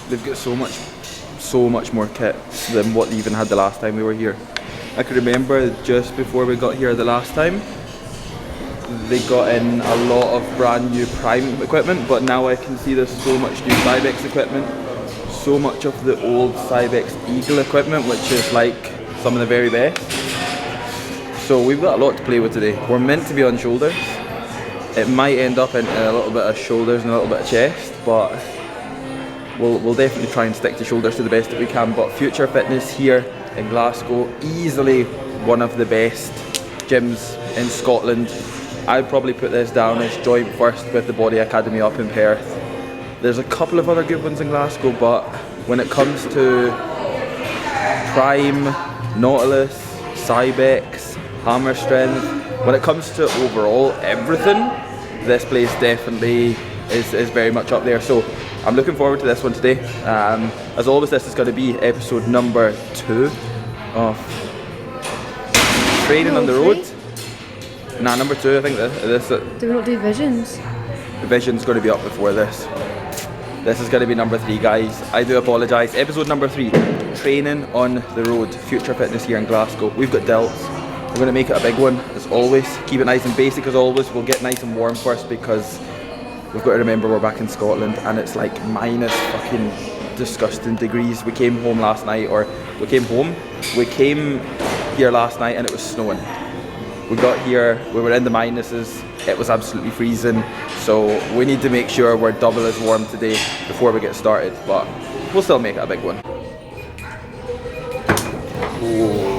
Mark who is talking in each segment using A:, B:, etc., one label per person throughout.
A: they've got so much more kit than what they even had the last time we were here. I can remember just before we got here the last time, they got in a lot of brand new Prime equipment, but now I can see there's so much new Cybex equipment, so much of the old Cybex Eagle equipment, which is like some of the very best. So we've got a lot to play with today. We're meant to be on shoulders. It might end up in a little bit of shoulders and a little bit of chest, but we'll definitely try and stick to shoulders to the best that we can. But Future Fitness here in Glasgow, easily one of the best gyms in Scotland. I'd probably put this down as joint first with the Body Academy up in Perth. There's a couple of other good ones in Glasgow, but when it comes to Prime, Nautilus, Cybex, Hammer Strength, when it comes to overall everything, this place definitely is very much up there. So I'm looking forward to this one today. As always, this is going to be episode number 2 of training on the road. Nah, number 2, I think this.
B: Do we not do visions?
A: The vision's going to be up before this. This is going to be number 3, guys. I do apologise. Episode number 3, training on the road. Future Fitness here in Glasgow. We've got delts. We're going to make it a big one, as always. Keep it nice and basic, as always. We'll get nice and warm first, because we've got to remember we're back in Scotland and it's like minus fucking disgusting degrees. We came home last night, or we came here last night and it was snowing. We got here, we were in the minuses, it was absolutely freezing, so we need to make sure we're double as warm today before we get started, but we'll still make it a big one. Ooh.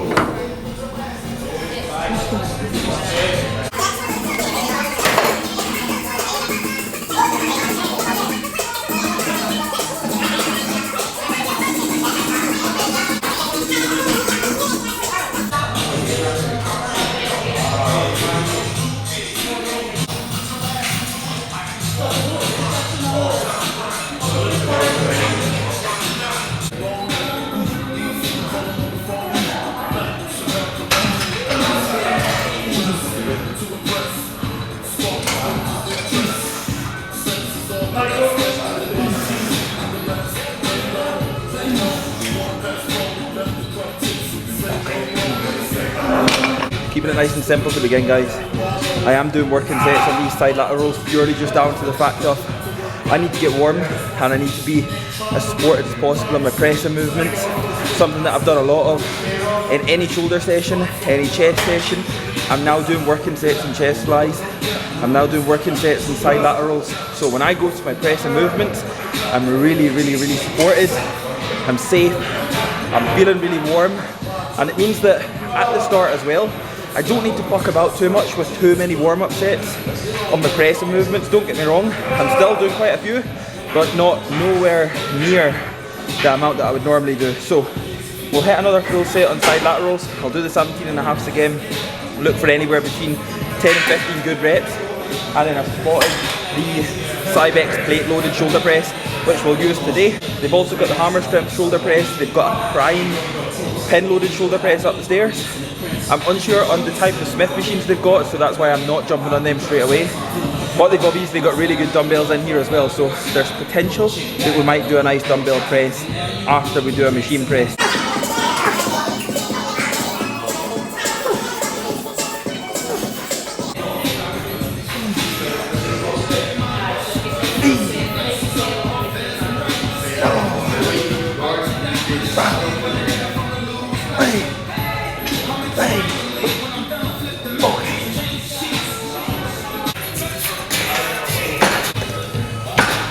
A: Keeping it nice and simple to begin, guys. I am doing working sets on these side laterals purely just down to the fact of I need to get warm and I need to be as supported as possible on my pressing movements. Something that I've done a lot of in any shoulder session, any chest session. I'm now doing working sets and chest flies. I'm now doing working sets and side laterals. So when I go to my pressing movements, I'm really supported. I'm safe. I'm feeling really warm. And it means that at the start as well, I don't need to fuck about too much with too many warm-up sets on my pressing movements. Don't get me wrong, I'm still doing quite a few, but nowhere near the amount that I would normally do. So we'll hit another full set on side laterals. I'll do the 17.5s again. Look for anywhere between 10 and 15 good reps. And then I've spotted the Cybex plate-loaded shoulder press, which we'll use today. They've also got the Hammer Strength shoulder press. They've got a Prime pin-loaded shoulder press up the stairs. I'm unsure on the type of Smith machines they've got, so that's why I'm not jumping on them straight away. But they've obviously got really good dumbbells in here as well, so there's potential that we might do a nice dumbbell press after we do a machine press.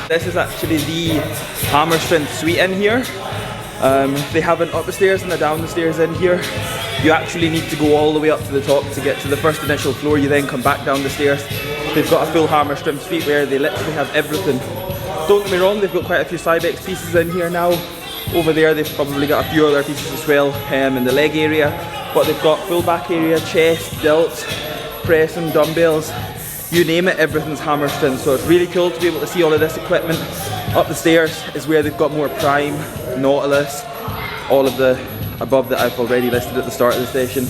A: This is actually the Hammer Strength suite in here. They have an up the stairs and a down the stairs in here. You actually need to go all the way up to the top to get to the first initial floor. You then come back down the stairs. They've got a full Hammer Strength suite where they literally have everything. Don't get me wrong, they've got quite a few Cybex pieces in here now. Over there they've probably got a few other pieces as well in the leg area. But they've got full back area, chest, delts, press and dumbbells. You name it, everything's Hammer Strength. So it's really cool to be able to see all of this equipment. Up the stairs is where they've got more Prime, Nautilus, all of the above that I've already listed at the start of the session.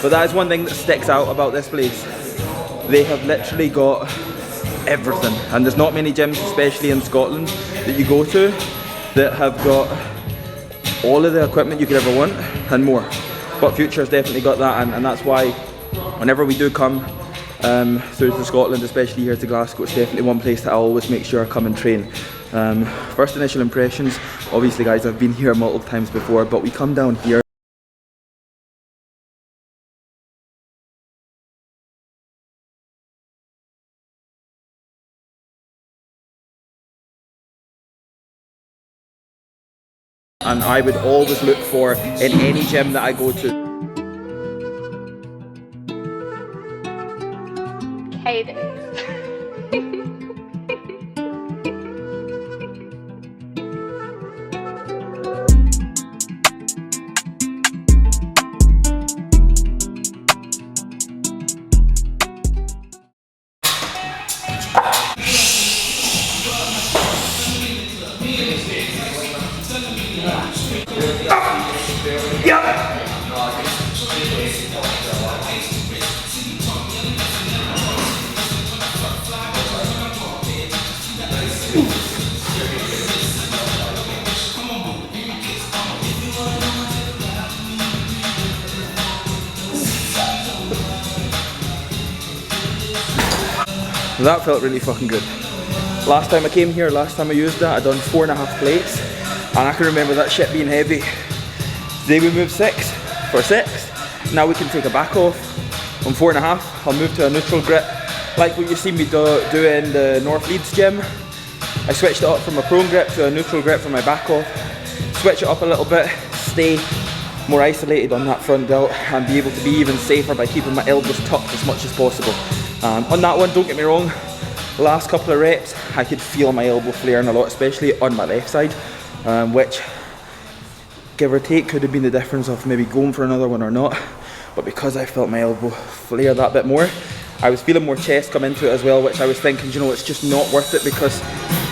A: But that is one thing that sticks out about this place. They have literally got everything. And there's not many gyms, especially in Scotland, that you go to that have got all of the equipment you could ever want and more. But Future's definitely got that, and that's why whenever we do come through to Scotland, especially here to Glasgow, it's definitely one place that I always make sure I come and train. First initial impressions, obviously guys, I've been here multiple times before, but we come down here. And I would always look for in any gym that I go to.
B: Hey there.
A: That felt really fucking good. Last time I came here, last time I used that, I done 4.5 plates, and I can remember that shit being heavy. Today we moved 6 for 6. Now we can take a back off on 4.5. I'll move to a neutral grip, like what you see me do in the North Leeds gym. I switched it up from a prone grip to a neutral grip for my back off. Switch it up a little bit, stay more isolated on that front delt, and be able to be even safer by keeping my elbows tucked as much as possible. On that one, don't get me wrong, the last couple of reps I could feel my elbow flaring a lot, especially on my left side, which give or take could have been the difference of maybe going for another one or not. But because I felt my elbow flare that bit more, I was feeling more chest come into it as well, which I was thinking, you know, it's just not worth it, because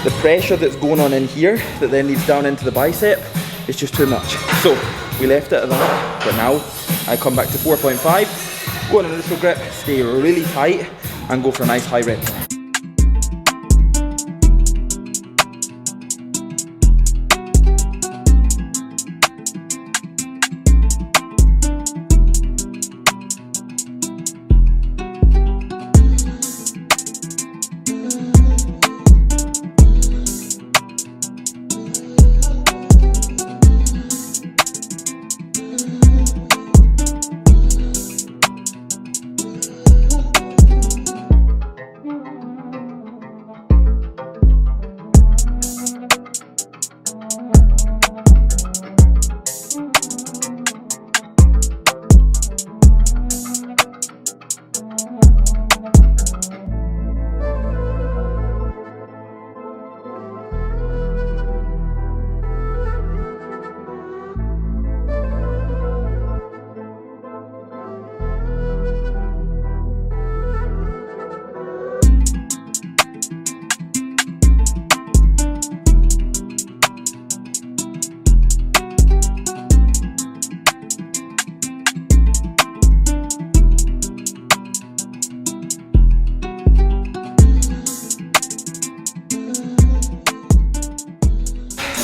A: the pressure that's going on in here that then leads down into the bicep is just too much. So we left it at that, but now I come back to 4.5, go on a neutral grip, stay really tight, and go for a nice high rep.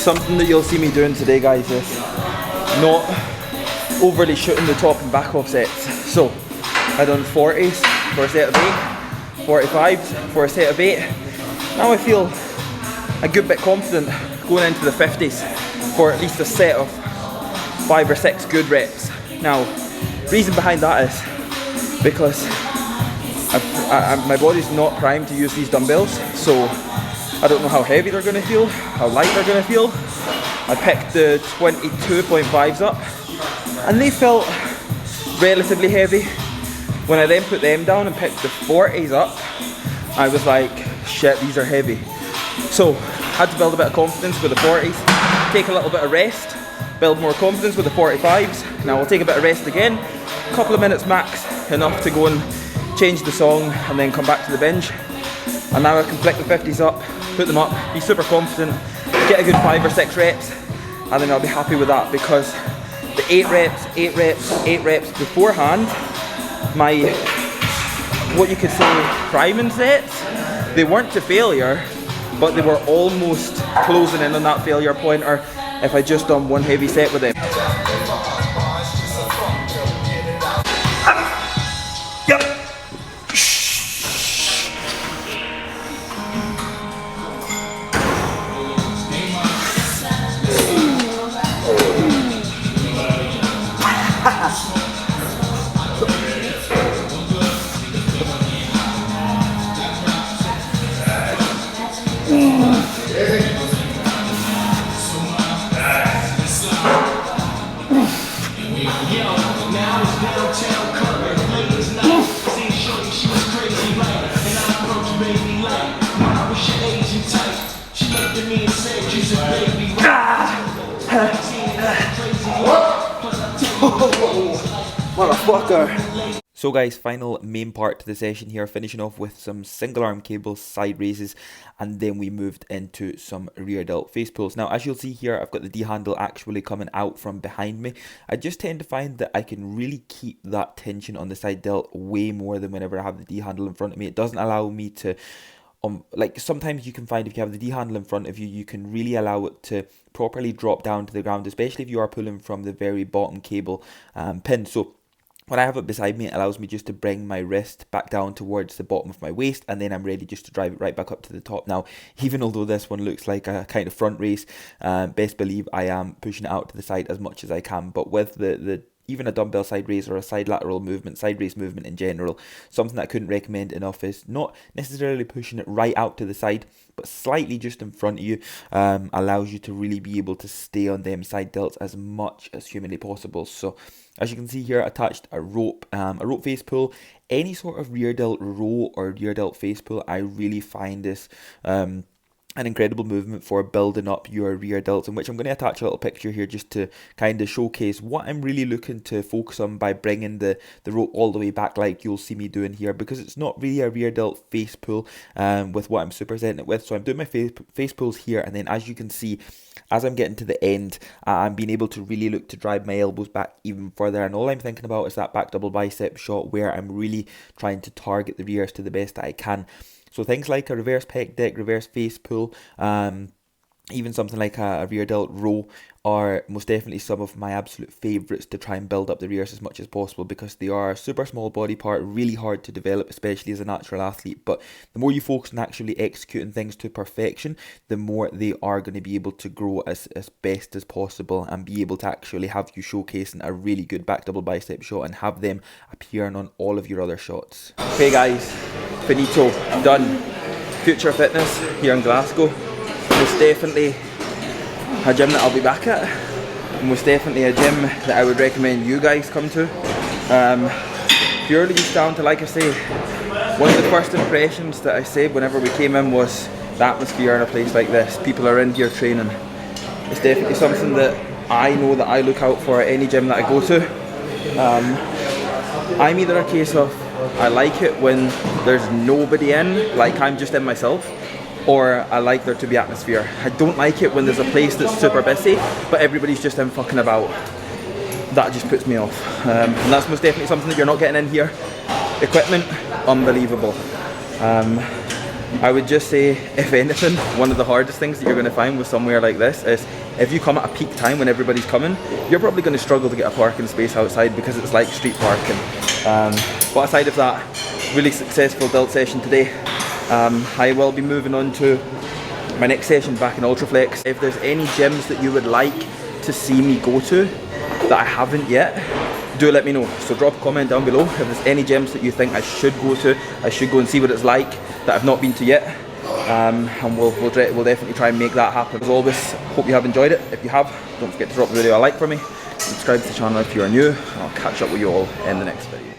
A: Something that you'll see me doing today, guys, is not overly shooting the top and back off sets. So I done 40s for a set of 8, 45s for a set of 8. Now I feel a good bit confident going into the 50s for at least a set of 5 or 6 good reps. Now, reason behind that is because my body's not primed to use these dumbbells, so I don't know how heavy they're going to feel, how light they're going to feel. I picked the 22.5s up and they felt relatively heavy. When I then put them down and picked the 40s up, I was like, shit, these are heavy. So I had to build a bit of confidence with the 40s, take a little bit of rest, build more confidence with the 45s. Now I'll take a bit of rest again, a couple of minutes max, enough to go and change the song and then come back to the bench. And now I can flick the 50s up, put them up, be super confident, get a good 5 or 6 reps, and then I'll be happy with that, because the 8 reps beforehand, my, what you could say, priming sets, they weren't to failure, but they were almost closing in on that failure point, or if I just done one heavy set with it. Motherfucker. So guys, final main part to the session here, finishing off with some single arm cables, side raises, and then we moved into some rear delt face pulls. Now as you'll see here, I've got the D handle actually coming out from behind me. I just tend to find that I can really keep that tension on the side delt way more than whenever I have the D handle in front of me. It doesn't allow me to like sometimes you can find if you have the D handle in front of you, you can really allow it to properly drop down to the ground, especially if you are pulling from the very bottom cable pin. So when I have it beside me, it allows me just to bring my wrist back down towards the bottom of my waist, and then I'm ready just to drive it right back up to the top. Now, even although this one looks like a kind of front raise, best believe I am pushing it out to the side as much as I can. But with the even a dumbbell side raise or a side lateral movement, side raise movement in general, something that I couldn't recommend enough is not necessarily pushing it right out to the side, but slightly just in front of you, allows you to really be able to stay on them side delts as much as humanly possible. So as you can see here, attached a rope face pull. Any sort of rear delt row or rear delt face pull, I really find this an incredible movement for building up your rear delts, in which I'm going to attach a little picture here just to kind of showcase what I'm really looking to focus on by bringing the rope all the way back like you'll see me doing here, because it's not really a rear delt face pull with what I'm supersetting it with. So I'm doing my face pulls here, and then as you can see, as I'm getting to the end, I'm being able to really look to drive my elbows back even further, and all I'm thinking about is that back double bicep shot where I'm really trying to target the rears to the best that I can. So things like a reverse pec deck, reverse face pull, even something like a rear delt row are most definitely some of my absolute favourites to try and build up the rears as much as possible, because they are a super small body part, really hard to develop, especially as a natural athlete. But the more you focus on actually executing things to perfection, the more they are going to be able to grow as best as possible and be able to actually have you showcasing a really good back double bicep shot and have them appearing on all of your other shots. Okay guys, finito, done. Future Fitness here in Glasgow. Most definitely a gym that I'll be back at. Most definitely a gym that I would recommend you guys come to. Purely just down to, like I say, one of the first impressions that I said whenever we came in was the atmosphere in a place like this. People are in here training. It's definitely something that I know that I look out for at any gym that I go to. I'm either a case of I like it when there's nobody in, like I'm just in myself, or I like there to be atmosphere. I don't like it when there's a place that's super busy, but everybody's just in fucking about. That just puts me off. And that's most definitely something that you're not getting in here. Equipment, unbelievable. I would just say, if anything, one of the hardest things that you're going to find with somewhere like this is if you come at a peak time when everybody's coming, you're probably going to struggle to get a parking space outside because it's like street parking. But aside of that, really successful delt session today. I will be moving on to my next session back in Ultraflex. If there's any gyms that you would like to see me go to that I haven't yet, do let me know. So drop a comment down below if there's any gyms that you think I should go to. I should go and see what it's like that I've not been to yet. And we'll definitely try and make that happen. As always, hope you have enjoyed it. If you have, don't forget to drop the video a like for me. Subscribe to the channel if you are new. I'll catch up with you all in the next video.